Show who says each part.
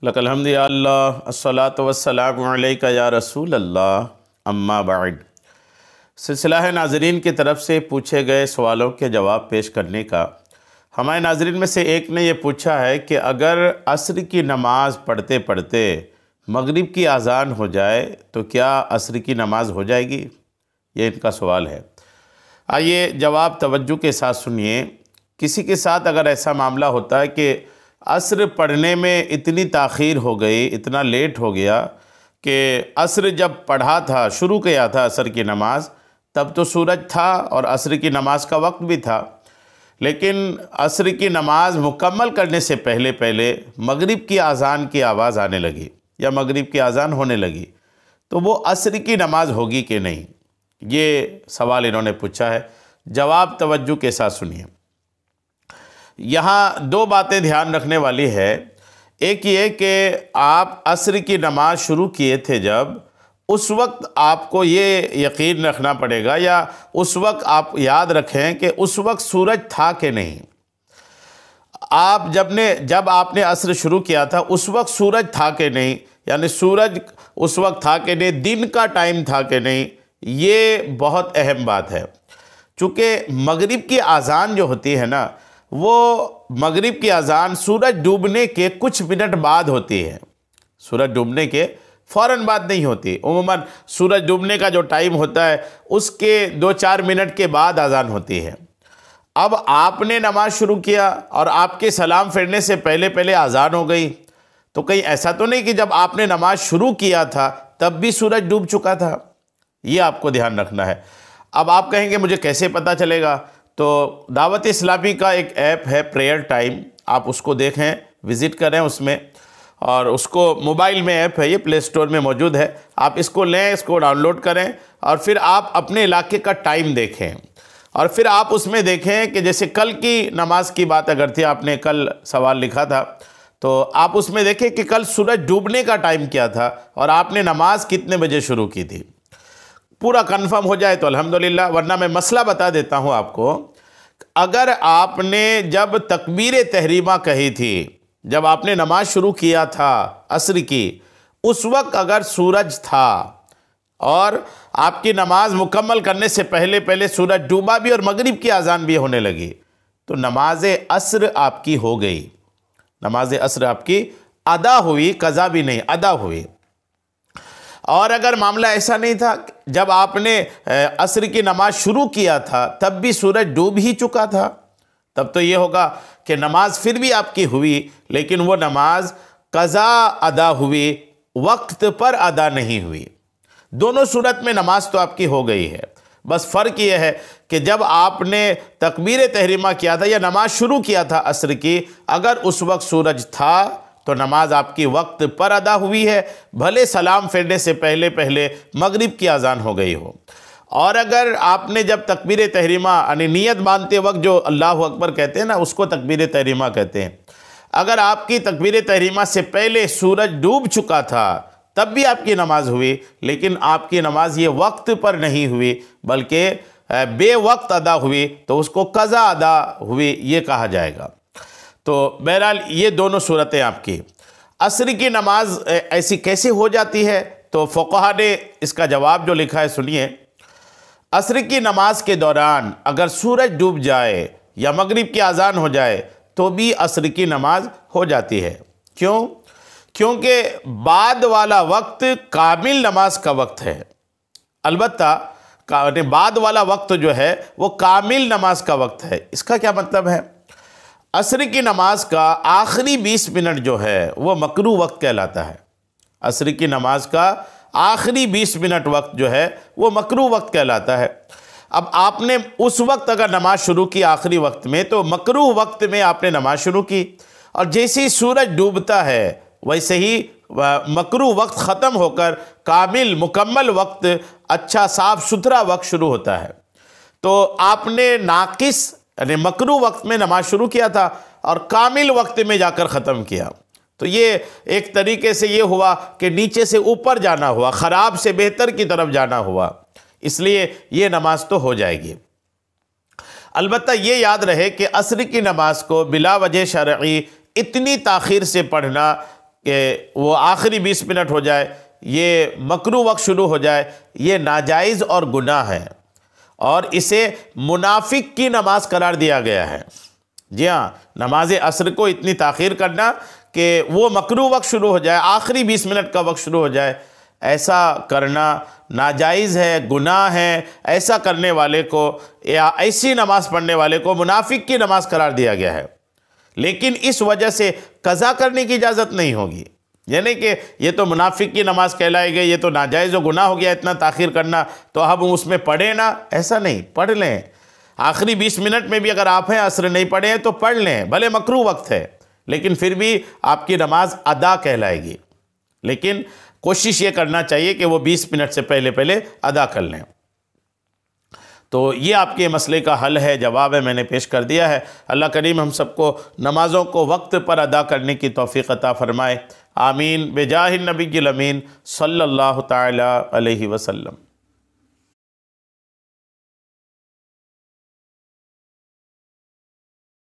Speaker 1: لک الحمد یا اللہ الصلاۃ والسلام علیک یا رسول اللہ اما بعد۔ سلسلہ ہے ناظرین کی طرف سے پوچھے گئے سوالوں کے جواب پیش کرنے کا۔ ہمارے ناظرین میں سے ایک نے یہ پوچھا ہے کہ اگر عصر کی نماز پڑھتے پڑھتے مغرب کی اذان ہو جائے تو کیا عصر کی نماز ہو جائے گی؟ یہ ان کا سوال ہے۔ آئیے جواب توجہ کے ساتھ سنیے۔ کسی کے ساتھ اگر ایسا معاملہ ہوتا ہے کہ عصر پڑھنے میں اتنی تاخیر ہو گئی، اتنا لیٹ ہو گیا کہ عصر جب پڑھا تھا، شروع کیا تھا عصر کی نماز، تب تو سورج تھا اور عصر کی نماز کا وقت بھی تھا، لیکن عصر کی نماز مکمل کرنے سے پہلے مغرب کی اذان کی آواز آنے لگی یا مغرب کی اذان ہونے لگی، تو وہ عصر کی نماز ہوگی کہ نہیں؟ یہ سوال انہوں نے پوچھا ہے۔ جواب توجہ کے ساتھ سنیے۔ یہاں دو باتیں دھیان رکھنے والی ہے۔ ایک یہ کہ آپ عصر کی نماز شروع کیے تھے جب، اس وقت آپ کو یہ یقین رکھنا پڑے گا یا اس وقت آپ یاد رکھیں کہ اس وقت سورج تھا کہ نہیں۔ جب آپ نے عصر شروع کیا تھا اس وقت سورج تھا کہ نہیں، یعنی سورج اس وقت تھا کہ نہیں، دن کا ٹائم تھا کہ نہیں، یہ بہت اہم بات ہے۔ چونکہ مغرب کی اذان جو ہوتی ہے نا، وہ مغرب کی اذان سورج ڈوبنے کے کچھ منٹ بعد ہوتی ہے، سورج ڈوبنے کے فوراً بعد نہیں ہوتی۔ عموماً سورج ڈوبنے کا جو ٹائم ہوتا ہے اس کے 2-4 منٹ کے بعد اذان ہوتی ہے۔ اب آپ نے نماز شروع کیا اور آپ کے سلام پھیرنے سے پہلے اذان ہو گئی، تو کہیں ایسا تو نہیں کہ جب آپ نے نماز شروع کیا تھا تب بھی سورج ڈوب چکا تھا؟ یہ آپ کو دھیان رکھنا ہے۔ اب آپ کہیں گے مجھے کیسے پتہ چلے گا؟ تو دعوت اسلامی کا ایک ایپ ہے پریئر ٹائم، آپ اس کو دیکھیں، وزٹ کریں اس میں، اور اس کو موبائل میں ایپ ہے، یہ پلے سٹور میں موجود ہے، آپ اس کو لیں، اس کو ڈاؤن لوڈ کریں اور پھر آپ اپنے علاقے کا ٹائم دیکھیں، اور پھر آپ اس میں دیکھیں کہ جیسے کل کی نماز کی بات اگر تھی، آپ نے کل سوال لکھا تھا، تو آپ اس میں دیکھیں کہ کل سورج ڈوبنے کا ٹائم کیا تھا اور آپ نے نماز کتنے بجے شروع کی تھی۔ پورا کنفرم ہو جائے تو الحمدللہ، ورنہ میں مسئلہ بتا دیتا ہوں آپ کو۔ اگر آپ نے جب تکبیر تحریمہ کہی تھی، جب آپ نے نماز شروع کیا تھا عصر کی، اس وقت اگر سورج تھا اور آپ کی نماز مکمل کرنے سے پہلے سورج ڈوبا بھی اور مغرب کی اذان بھی ہونے لگی، تو نماز عصر آپ کی ہو گئی، نماز عصر آپ کی ادا ہوئی، قضا بھی نہیں، ادا ہوئی۔ اور اگر معاملہ ایسا نہیں تھا، جب آپ نے عصر کی نماز شروع کیا تھا تب بھی سورج ڈوب ہی چکا تھا، تب تو یہ ہوگا کہ نماز پھر بھی آپ کی ہوئی، لیکن وہ نماز قضا ادا ہوئی، وقت پر ادا نہیں ہوئی۔ دونوں صورت میں نماز تو آپ کی ہو گئی ہے، بس فرق یہ ہے کہ جب آپ نے تکبیر تحریمہ کیا تھا یا نماز شروع کیا تھا عصر کی، اگر اس وقت سورج تھا تو نماز آپ کی وقت پر ادا ہوئی ہے، بھلے سلام پھیرنے سے پہلے مغرب کی اذان ہو گئی ہو۔ اور اگر آپ نے جب تکبیر تحریمہ یعنی نیت باندھتے وقت جو اللہ اکبر کہتے ہیں نا، اس کو تکبیر تحریمہ کہتے ہیں، اگر آپ کی تکبیر تحریمہ سے پہلے سورج ڈوب چکا تھا تب بھی آپ کی نماز ہوئی، لیکن آپ کی نماز یہ وقت پر نہیں ہوئی بلکہ بے وقت ادا ہوئی، تو اس کو قضا ادا ہوئی یہ کہا جائے گا۔ تو بہرحال یہ دونوں صورتیں آپ کی۔ عصر کی نماز ایسی کیسے ہو جاتی ہے؟ تو فقہا نے اس کا جواب جو لکھا ہے سنیے۔ عصر کی نماز کے دوران اگر سورج ڈوب جائے یا مغرب کی اذان ہو جائے تو بھی عصر کی نماز ہو جاتی ہے۔ کیوں؟ کیونکہ بعد والا وقت کامل نماز کا وقت ہے۔ البتہ بعد والا وقت جو ہے وہ کامل نماز کا وقت ہے۔ اس کا کیا مطلب ہے؟ عصر کی نماز کا آخری 20 منٹ جو ہے وہ مکروہ وقت کہلاتا ہے۔ عصر کی نماز کا آخری 20 منٹ وقت جو ہے وہ مکروہ وقت کہلاتا ہے۔ اب آپ نے اس وقت اگر نماز شروع کی آخری وقت میں، تو مکروہ وقت میں آپ نے نماز شروع کی، اور جیسے ہی سورج ڈوبتا ہے ویسے ہی مکروہ وقت ختم ہو کر کامل مکمل وقت، اچھا صاف ستھرا وقت شروع ہوتا ہے۔ تو آپ نے ناقص یعنی مکروہ وقت میں نماز شروع کیا تھا اور کامل وقت میں جا کر ختم کیا، تو یہ ایک طریقے سے یہ ہوا کہ نیچے سے اوپر جانا ہوا، خراب سے بہتر کی طرف جانا ہوا، اس لیے یہ نماز تو ہو جائے گی۔ البتہ یہ یاد رہے کہ عصر کی نماز کو بلا وجہ شرعی اتنی تاخیر سے پڑھنا کہ وہ آخری 20 منٹ ہو جائے، یہ مکروہ وقت شروع ہو جائے، یہ ناجائز اور گناہ ہے، اور اسے منافق کی نماز قرار دیا گیا ہے۔ جی ہاں، نماز عصر کو اتنی تاخیر کرنا کہ وہ مکروہ وقت شروع ہو جائے، آخری 20 منٹ کا وقت شروع ہو جائے، ایسا کرنا ناجائز ہے، گناہ ہے۔ ایسا کرنے والے کو یا ایسی نماز پڑھنے والے کو منافق کی نماز قرار دیا گیا ہے، لیکن اس وجہ سے قضا کرنے کی اجازت نہیں ہوگی، یعنی کہ یہ تو منافق کی نماز کہلائی گئی، یہ تو ناجائز و گناہ ہو گیا اتنا تاخیر کرنا، تو اب اس میں پڑھیں نا، ایسا نہیں، پڑھ لیں۔ آخری 20 منٹ میں بھی اگر آپ ہیں عصر نہیں پڑھے ہیں تو پڑھ لیں، بھلے مکروہ وقت ہے لیکن پھر بھی آپ کی نماز ادا کہلائے گی، لیکن کوشش یہ کرنا چاہیے کہ وہ 20 منٹ سے پہلے ادا کر لیں۔ تو یہ آپ کے مسئلے کا حل ہے، جواب ہے، میں نے پیش کر دیا ہے۔ اللہ کریم ہم سب کو نمازوں کو وقت پر ادا کرنے کی توفیق عطا فرمائے، آمین، بجاہ النبی الامین صلی اللہ تعالی علیہ وسلم۔